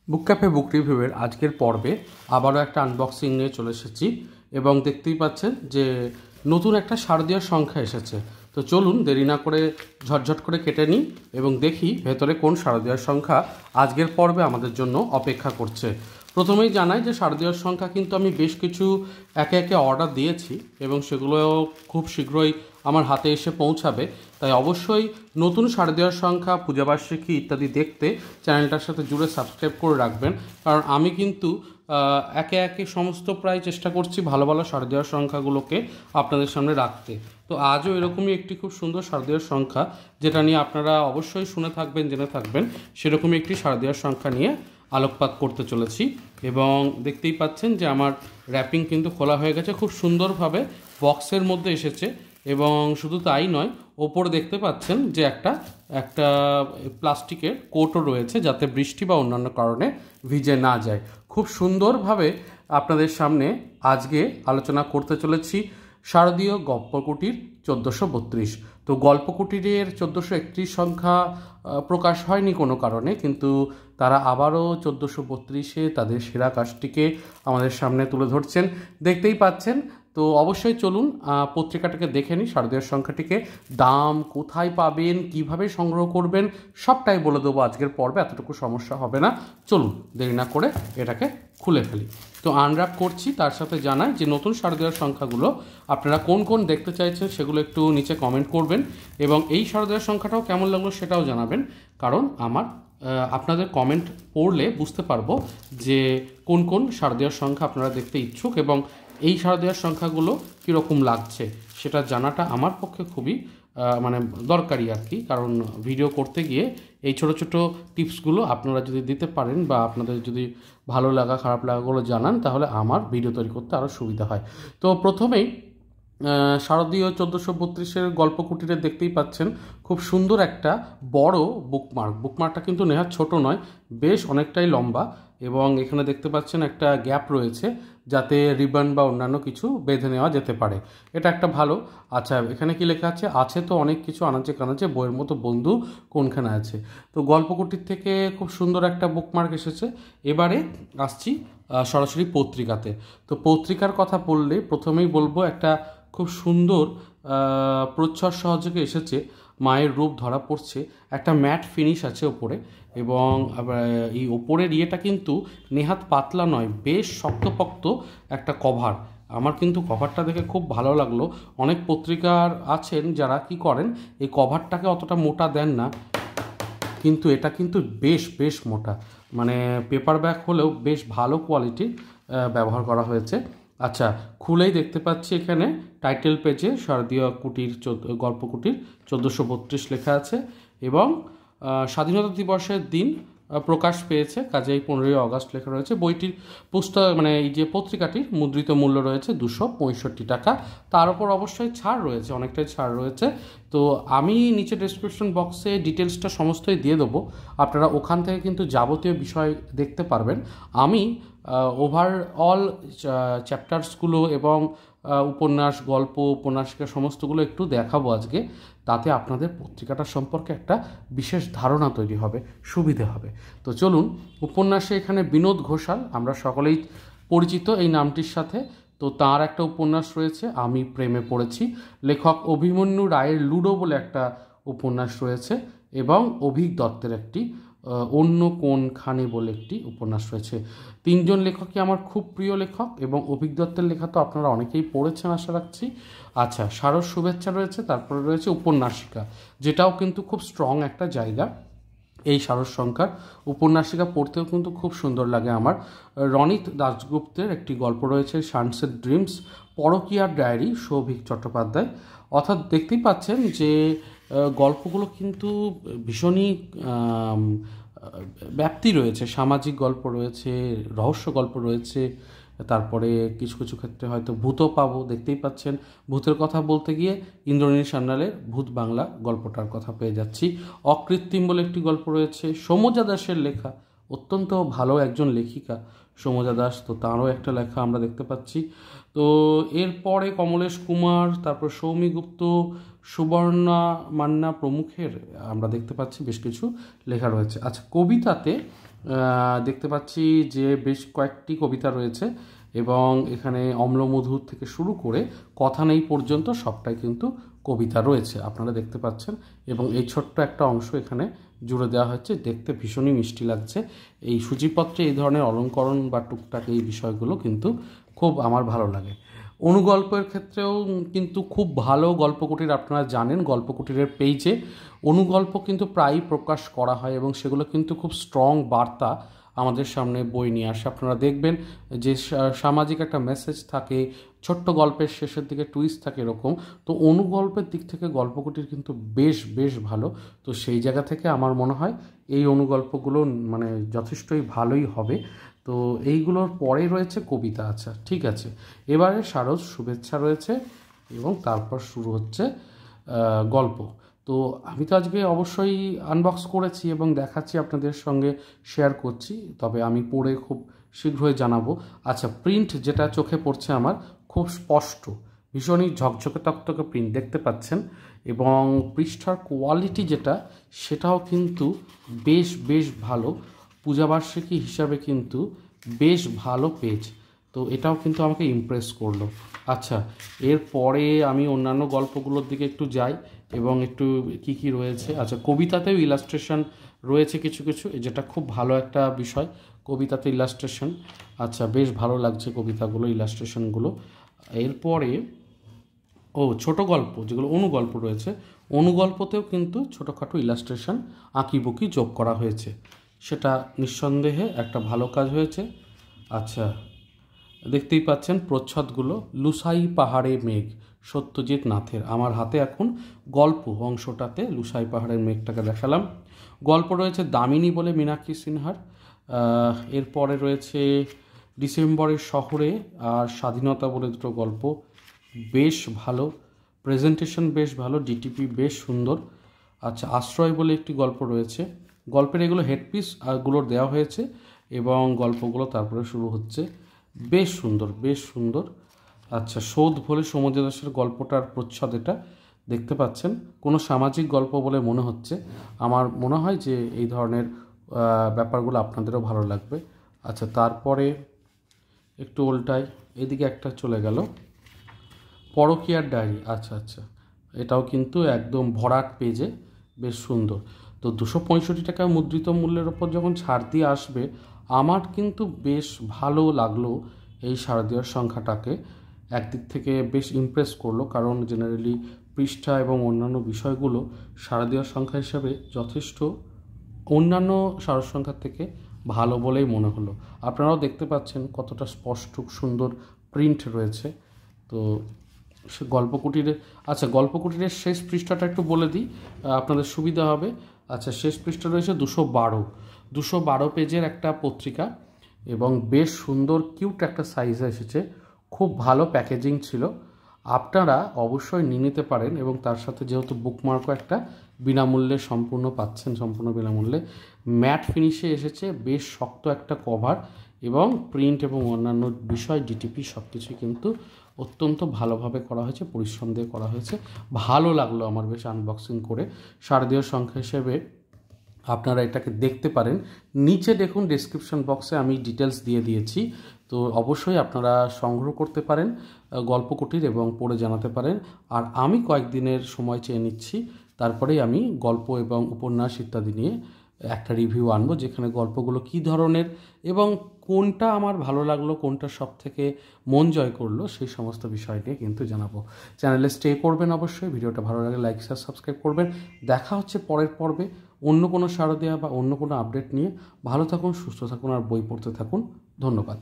বুক cafe বুক রিভিউয়ের আজকের পর্বে আবারও একটা আনবক্সিং নিয়ে চলে এসেছি এবং দেখতেই পাচ্ছেন যে নতুন একটা শারদীয় সংখ্যা এসেছে। তো চলুন দেরি না করে ঝটঝট করে কেটে নিই এবং দেখি ভেতরে কোন শারদীয় সংখ্যা আজকের পর্বে আমাদের জন্য অপেক্ষা করছে। প্রথমেই জানাই যে শারদীয় সংখ্যা কিন্তু আমি বেশ কিছু একে একে অর্ডার দিয়েছি এবং সেগুলো খুব শীঘ্রই আমার হাতে এসে পৌঁছাবে। তাই অবশ্যই নতুন শারদীয় সংখ্যা, পূজাবার্ষিকী ইত্যাদি দেখতে চ্যানেলটার সাথে জুড়ে সাবস্ক্রাইব করে রাখবেন, কারণ আমি কিন্তু একে একে সমস্ত প্রায় চেষ্টা করছি ভালো ভালো শারদীয় সংখ্যাগুলোকে আপনাদের সামনে রাখতে। তো আজও এরকমই একটি খুব সুন্দর শারদীয় সংখ্যা, যেটা নিয়ে আপনারা অবশ্যই শুনে থাকবেন, জেনে থাকবেন, সেরকমই একটি শারদীয় সংখ্যা নিয়ে আলোকপাত করতে চলেছি। এবং দেখতেই পাচ্ছেন যে আমার র্যাপিং কিন্তু খোলা হয়ে গেছে, খুব সুন্দরভাবে বক্সের মধ্যে এসেছে। এবং শুধু তাই নয়, ওপরে দেখতে পাচ্ছেন যে একটা প্লাস্টিকের কোটও রয়েছে, যাতে বৃষ্টি বা অন্যান্য কারণে ভিজে না যায়। খুব সুন্দরভাবে আপনাদের সামনে আজকে আলোচনা করতে চলেছি শারদীয় গল্পকুটির 1432। তো গল্পকুটিরের 1431 সংখ্যা প্রকাশ হয়নি কোনো কারণে, কিন্তু তারা আবারও 1432-এ তাদের সেরা কাজটিকে আমাদের সামনে তুলে ধরছেন, দেখতেই পাচ্ছেন। তো অবশ্যই চলুন পত্রিকাটাকে দেখে নিই, শারদীয় সংখ্যাটিকে দাম কোথায় পাবেন, কিভাবে সংগ্রহ করবেন, সবটাই বলে দেবো আজকের পর্বে, এতটুকু সমস্যা হবে না। চলুন দেরি না করে এটাকে খুলে ফেলি। তো আনর্যাপ করছি, তার সাথে জানাই যে নতুন শারদীয় সংখ্যাগুলো আপনারা কোন কোন দেখতে চাইছেন সেগুলো একটু নিচে কমেন্ট করবেন, এবং এই শারদীয় সংখ্যাটাও কেমন লাগলো সেটাও জানাবেন, কারণ আপনাদের কমেন্ট পড়লে বুঝতে পারবো যে কোন কোন শারদীয় সংখ্যা আপনারা দেখতে ইচ্ছুক এবং এই শারদীয় সংখ্যাগুলো কীরকম লাগছে সেটা জানাটা আমার পক্ষে খুবই দরকারি আর কি। কারণ ভিডিও করতে গিয়ে এই ছোট ছোট টিপসগুলো আপনারা যদি দিতে পারেন বা আপনাদের যদি ভালো লাগা খারাপ লাগাগুলো জানান, তাহলে আমার ভিডিও তৈরি করতে আরও সুবিধা হয়। তো প্রথমেই শারদীয় 1432-এর গল্পকুটিরে দেখতেই পাচ্ছেন খুব সুন্দর একটা বড় বুকমার্কটা কিন্তু নেহাত ছোট নয়, বেশ অনেকটাই লম্বা, এবং এখানে দেখতে পাচ্ছেন একটা গ্যাপ রয়েছে যাতে রিবন বা অন্যান্য কিছু বেঁধে নেওয়া যেতে পারে। এটা একটা ভালো। আচ্ছা, এখানে কি লেখা আছে তো অনেক কিছু আনাচে কানাচে, বইয়ের মতো বন্ধু কোনখানে আছে। তো গল্পকুটির থেকে খুব সুন্দর একটা বুকমার্ক এসেছে। এবারে আসছি সরাসরি পত্রিকাতে। তো পত্রিকার কথা বললে প্রথমেই বলবো একটা খুব সুন্দর প্রচ্ছদ সহযোগে এসেছে, মায়ের রূপ ধরা পড়ছে, একটা ম্যাট ফিনিশ আছে ওপরে, এবং এই ওপরের ইয়েটা কিন্তু নেহাত পাতলা নয়, বেশ শক্তপোক্ত একটা কভার। আমার কিন্তু কভারটা দেখে খুব ভালো লাগলো। অনেক পত্রিকার আছেন যারা কি করেন, এই কভারটাকে অতটা মোটা দেন না, কিন্তু এটা কিন্তু বেশ মোটা, পেপার ব্যাগ হলেও বেশ ভালো কোয়ালিটির ব্যবহার করা হয়েছে। আচ্ছা, খুলেই দেখতে পাচ্ছি এখানে টাইটেল পেজে শারদীয় গল্পকুটির 1432 লেখা আছে, এবং স্বাধীনতা দিবসের দিন প্রকাশ পেয়েছে, কাজেই 15ই আগস্ট লেখা রয়েছে। বইটির পুস্তক এই যে পত্রিকাটির মুদ্রিত মূল্য রয়েছে 265 টাকা। তার উপর অবশ্যই ছাড় রয়েছে, অনেকটাই ছাড় রয়েছে। তো আমি নিচে ডেসক্রিপশন বক্সে ডিটেলসটা সমস্তই দিয়ে দেবো, আপনারা ওখান থেকে কিন্তু যাবতীয় বিষয় দেখতে পারবেন। আমি ওভারঅল চ্যাপ্টার্সগুলো এবং উপন্যাস, গল্প, উপন্যাসিকা সমস্তগুলো একটু দেখাবো আজকে, তাতে আপনাদের পত্রিকাটা সম্পর্কে একটা বিশেষ ধারণা তৈরি হবে, সুবিধে হবে। তো চলুন, উপন্যাসে এখানে বিনোদ ঘোষাল, আমরা সকলেই পরিচিত এই নামটির সাথে। তো তার একটা উপন্যাস রয়েছে আমি প্রেমে পড়েছি, লেখক অভিমন্যু রায়ের লুডো বলে একটা উপন্যাস রয়েছে, এবং অভিক দত্তের একটি অন্য কোনখানে বলে একটি উপন্যাস রয়েছে। তিনজন লেখকই আমার খুব প্রিয় লেখক, এবং অভিক দত্তের লেখা তো আপনারা অনেকেই পড়েছেন আশা রাখছি। আচ্ছা, সারস শুভেচ্ছা রয়েছে, তারপরে রয়েছে উপন্যাসিকা, যেটাও কিন্তু খুব স্ট্রং একটা জায়গা এই সারস সংখ্যার। উপন্যাসিকা পড়তেও কিন্তু খুব সুন্দর লাগে আমার। রনিত দাশগুপ্তের একটি গল্প রয়েছে সানসেট ড্রিমস, পরকীয়ার ডায়েরি, সৌভিক চট্টোপাধ্যায়। অর্থাৎ দেখতেই পাচ্ছেন যে গল্পগুলো কিন্তু ভীষণই ব্যাপ্তি রয়েছে, সামাজিক গল্প রয়েছে, রহস্য গল্প রয়েছে, তারপরে কিছু কিছু ক্ষেত্রে হয়তো ভূতও পাবো। দেখতেই পাচ্ছেন, ভূতের কথা বলতে গিয়ে ইন্দ্রনীল সান্যালের ভূত বাংলা গল্পটার কথা পেয়ে যাচ্ছি। অকৃত্রিম বলে একটি গল্প রয়েছে, সৌমজা দাসের লেখা, অত্যন্ত ভালো একজন লেখিকা সৌমজা দাস, তো তাঁরও একটা লেখা আমরা দেখতে পাচ্ছি। তো এরপরে কমলেশ কুমার, তারপর সৌমি গুপ্ত, সুবর্ণা মান্না প্রমুখের আমরা দেখতে পাচ্ছি বেশ কিছু লেখা রয়েছে। আচ্ছা, কবিতাতে দেখতে পাচ্ছি যে বেশ কয়েকটি কবিতা রয়েছে এবং এখানে অম্লমধুর থেকে শুরু করে কথা নেই পর্যন্ত সবটাই কিন্তু কবিতা রয়েছে আপনারা দেখতে পাচ্ছেন। এবং এই ছোট্ট একটা অংশ এখানে জুড়ে দেওয়া হচ্ছে, দেখতে ভীষণই মিষ্টি লাগছে। এই সূচিপত্রে এই ধরনের অলঙ্করণ বা টুকটাক এই বিষয়গুলো কিন্তু খুব আমার ভালো লাগে। অনুগল্পের ক্ষেত্রেও কিন্তু খুব ভালো গল্পকুটির, আপনারা জানেন গল্পকুটিরের পেজে অনুগল্প কিন্তু প্রায়ই প্রকাশ করা হয় এবং সেগুলো কিন্তু খুব স্ট্রং বার্তা আমাদের সামনে বই নিয়ে আসে। আপনারা দেখবেন যে সামাজিক একটা মেসেজ থাকে, ছোট্ট গল্পের শেষের দিকে টুইস্ট থাকে এরকম। তো অনুগল্পের দিক থেকে গল্পকুটির কিন্তু বেশ ভালো। তো সেই জায়গা থেকে আমার মনে হয় এই অনুগল্পগুলো মানে যথেষ্টই ভালোই হবে। তো এইগুলোর পরেই রয়েছে কবিতা। আচ্ছা ঠিক আছে, এবারে শারদ শুভেচ্ছা রয়েছে এবং তারপর শুরু হচ্ছে গল্প। তো আমি তো আজকে অবশ্যই আনবক্স করেছি এবং দেখাচ্ছি আপনাদের সঙ্গে শেয়ার করছি, তবে আমি পড়ে খুব শীঘ্রই জানাবো। আচ্ছা, প্রিন্ট যেটা চোখে পড়ছে আমার খুব স্পষ্ট, ভীষণই ঝকঝকে তকতকে প্রিন্ট দেখতে পাচ্ছেন এবং পৃষ্ঠার কোয়ালিটি যেটা সেটাও কিন্তু বেশ ভালো। পূজাবার্ষিকী হিসাবে কিন্তু বেশ ভালো পেজ, তো এটাও কিন্তু আমাকে ইমপ্রেস করলো। আচ্ছা, এরপরে আমি অন্যান্য গল্পগুলোর দিকে একটু যাই এবং একটু কি রয়েছে। আচ্ছা, কবিতাতেও ইলাস্ট্রেশন রয়েছে কিছু যেটা খুব ভালো একটা বিষয়, কবিতাতে ইলাস্ট্রেশন। আচ্ছা, বেশ ভালো লাগছে কবিতাগুলো, ইলাস্ট্রেশনগুলো। এরপরে ছোট গল্প যেগুলো অনুগল্প রয়েছে, অনুগল্পতেও কিন্তু ছোটোখাটো ইলাস্ট্রেশন আঁকিবুকি যোগ করা হয়েছে, সেটা নিঃসন্দেহে একটা ভালো কাজ হয়েছে। আচ্ছা, দেখতেই পাচ্ছেন প্রচ্ছদগুলো, লুসাই পাহাড়ে মেঘ, সত্যজিৎ নাথের। আমার হাতে এখন গল্প অংশটাতে লুসাই পাহাড়ের মেঘটাকে দেখালাম। গল্প রয়েছে দামিনী বলে মীনাক্ষী সিনহার। এরপরে রয়েছে ডিসেম্বরের শহরে আর স্বাধীনতা বলে দুটো গল্প, বেশ ভালো প্রেজেন্টেশন, বেশ ভালো, ডিটিপি বেশ সুন্দর। আচ্ছা, আশ্রয় বলে একটি গল্প রয়েছে, গল্পের এগুলো হেডপিস গুলো দেওয়া হয়েছে এবং গল্পগুলো তারপরে শুরু হচ্ছে, বেশ সুন্দর। আচ্ছা, শোধ বলে সমুদ্র দাসের গল্পটার প্রচ্ছদ এটা দেখতে পাচ্ছেন, কোনো সামাজিক গল্প বলে মনে হচ্ছে। আমার মনে হয় যে এই ধরনের ব্যাপারগুলো আপনাদেরও ভালো লাগবে। আচ্ছা, তারপরে একটু উল্টায়, এদিকে একটা চলে গেল, পরকীয়ার ডায়েরি। আচ্ছা, এটাও কিন্তু একদম ভরাট পেজে, বেশ সুন্দর। তো 265 টাকা মুদ্রিত মূল্যের ওপর যখন ছাড় দিয়ে আসবে, আমার কিন্তু বেশ ভালো লাগলো এই শারদীয়ার সংখ্যাটাকে। একদিক থেকে বেশ ইমপ্রেস করলো, কারণ জেনারেলি পৃষ্ঠা এবং অন্যান্য বিষয়গুলো শারদীয়ার সংখ্যা হিসাবে যথেষ্ট অন্যান্য শারদ সংখ্যার থেকে ভালো বলেই মনে হলো। আপনারাও দেখতে পাচ্ছেন কতটা স্পষ্ট সুন্দর প্রিন্ট রয়েছে। তো সে গল্পকুটিরে, আচ্ছা গল্পকুটিরের শেষ পৃষ্ঠাটা একটু বলে দিই, আপনাদের সুবিধা হবে। আচ্ছা, শেষ পৃষ্ঠা রয়েছে 212 পেজের একটা পত্রিকা এবং বেশ সুন্দর কিউট একটা সাইজে এসেছে, খুব ভালো প্যাকেজিং ছিল। আপনারা অবশ্যই নিয়ে নিতে পারেন এবং তার সাথে যেহেতু বুকমার্কও একটা বিনামূল্যে পাচ্ছেন, সম্পূর্ণ বিনামূল্যে। ম্যাট ফিনিশে এসেছে, বেশ শক্ত একটা কভার এবং প্রিন্ট এবং অন্যান্য বিষয় ডিটিপি সব কিছুই কিন্তু অত্যন্ত ভালোভাবে করা হয়েছে, পরিশ্রম দিয়ে করা হয়েছে। ভালো লাগলো আমার বেশ আনবক্সিং করে। শারদীয় সংখ্যা হিসেবে আপনারা এটাকে দেখতে পারেন, নিচে দেখুন ডেসক্রিপশন বক্সে আমি ডিটেলস দিয়ে দিয়েছি। তো অবশ্যই আপনারা সংগ্রহ করতে পারেন গল্পকুটির এবং পড়ে জানাতে পারেন। আর আমি কয়েকদিনের সময় চেয়ে নিচ্ছি, তারপরেই আমি গল্প এবং উপন্যাস ইত্যাদি নিয়ে একটা রিভিউ আনবো, যেখানে গল্পগুলো কী ধরনের এবং কোনটা আমার ভালো লাগলো, কোনটা সব থেকে মন জয় করলো, সেই সমস্ত বিষয় নিয়ে কিন্তু জানাবো। চ্যানেলে স্টে করবেন অবশ্যই, ভিডিওটা ভালো লাগলে লাইক শেয়ার সাবস্ক্রাইব করবেন। দেখা হচ্ছে পরের পর্বে অন্য কোনো শারদীয়া বা অন্য কোনো আপডেট নিয়ে। ভালো থাকুন, সুস্থ থাকুন আর বই পড়তে থাকুন। ধন্যবাদ।